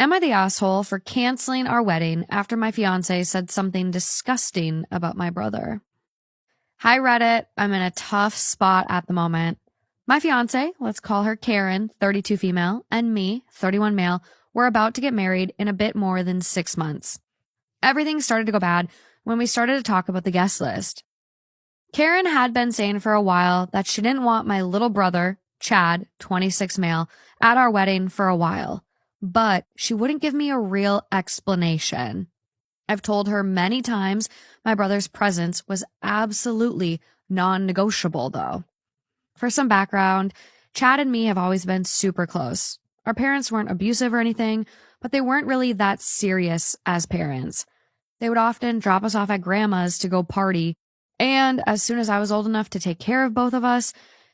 Am I the asshole for canceling our wedding after my fiancé said something disgusting about my brother? Hi, Reddit. I'm in a tough spot at the moment. My fiancé, let's call her Karen, 32 female, and me, 31 male, we're about to get married in a bit more than 6 months. Everything started to go bad when we started to talk about the guest list. Karen had been saying for a while that she didn't want my little brother, Chad, 26 male, at our wedding for a while, but she wouldn't give me a real explanation. I've told her many times my brother's presence was absolutely non-negotiable, though. For some background, Chad and me have always been super close. Our parents weren't abusive or anything, but they weren't really that serious as parents. They would often drop us off at grandma's to go party, and as soon as I was old enough to take care of both of us,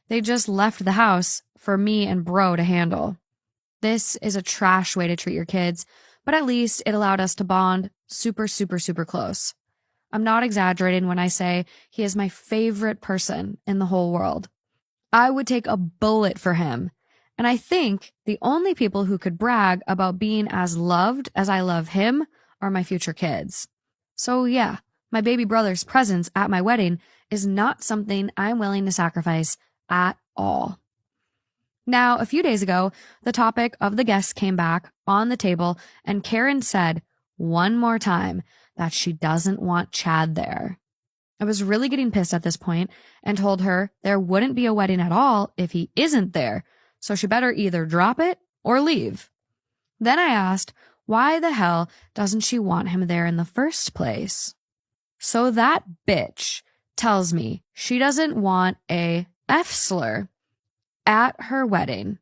they just left the house for me and bro to handle. This is a trash way to treat your kids, but at least it allowed us to bond super, super, super close. I'm not exaggerating when I say he is my favorite person in the whole world. I would take a bullet for him. And I think the only people who could brag about being as loved as I love him are my future kids. So yeah, my baby brother's presence at my wedding is not something I'm willing to sacrifice at all. Now, a few days ago, the topic of the guests came back on the table, and Karen said one more time that she doesn't want Chad there. I was really getting pissed at this point and told her there wouldn't be a wedding at all if he isn't there, so she better either drop it or leave. Then I asked, why the hell doesn't she want him there in the first place? So that bitch tells me she doesn't want a F-slur at her wedding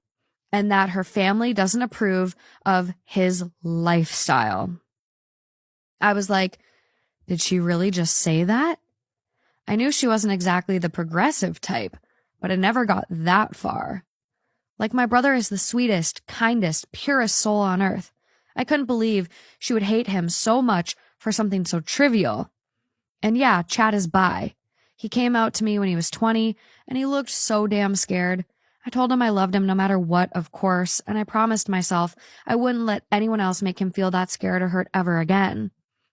and that her family doesn't approve of his lifestyle. I was like, did she really just say that? I knew she wasn't exactly the progressive type, but it never got that far. Like, my brother is the sweetest, kindest, purest soul on earth. I couldn't believe she would hate him so much for something so trivial. And yeah, Chad is bi. He came out to me when he was 20, and he looked so damn scared. I told him I loved him no matter what, of course, and I promised myself I wouldn't let anyone else make him feel that scared or hurt ever again.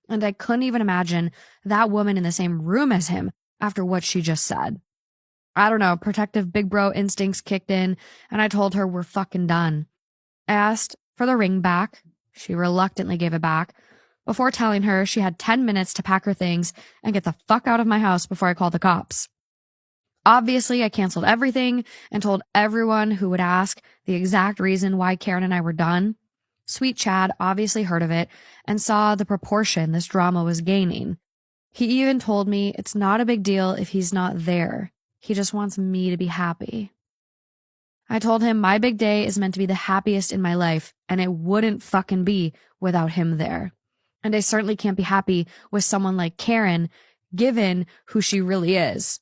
And I couldn't even imagine that woman in the same room as him after what she just said. I don't know, protective big bro instincts kicked in, and I told her we're fucking done. I asked for the ring back. She reluctantly gave it back, before telling her she had 10 minutes to pack her things and get the fuck out of my house before I called the cops. Obviously, I canceled everything and told everyone who would ask the exact reason why Karen and I were done. Sweet Chad obviously heard of it and saw the proportion this drama was gaining. He even told me it's not a big deal if he's not there. He just wants me to be happy. I told him my big day is meant to be the happiest in my life, and it wouldn't fucking be without him there. And I certainly can't be happy with someone like Karen, given who she really is.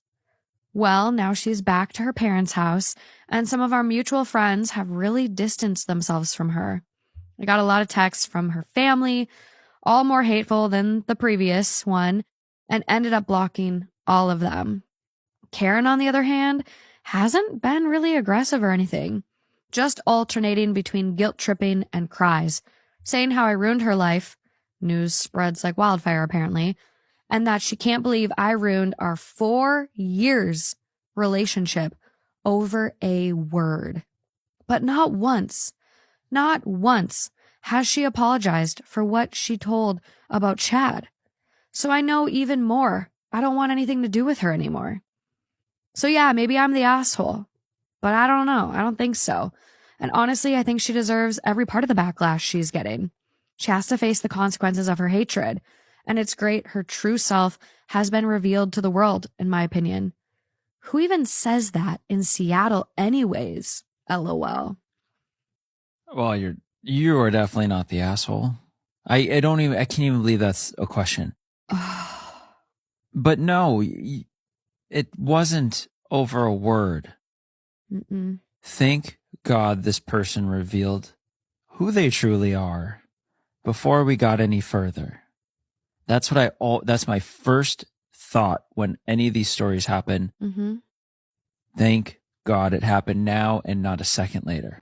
Well, now she's back to her parents' house, and some of our mutual friends have really distanced themselves from her. I got a lot of texts from her family, all more hateful than the previous one, and ended up blocking all of them. Karen, on the other hand, hasn't been really aggressive or anything, just alternating between guilt-tripping and cries, saying how I ruined her life, news spreads like wildfire apparently, and that she can't believe I ruined our 4 years relationship over a word. But not once has she apologized for what she told about Chad. So I know even more. I don't want anything to do with her anymore. So yeah, maybe I'm the asshole, but I don't know. I don't think so. And honestly, I think she deserves every part of the backlash she's getting. She has to face the consequences of her hatred. And it's great her true self has been revealed to the world, in my opinion. Who even says that in Seattle anyways? LOL. Well, you are definitely not the asshole. I can't even believe that's a question. But no, it wasn't over a word. Thank God this person revealed who they truly are before we got any further. That's my first thought when any of these stories happen. Thank God it happened now and not a second later.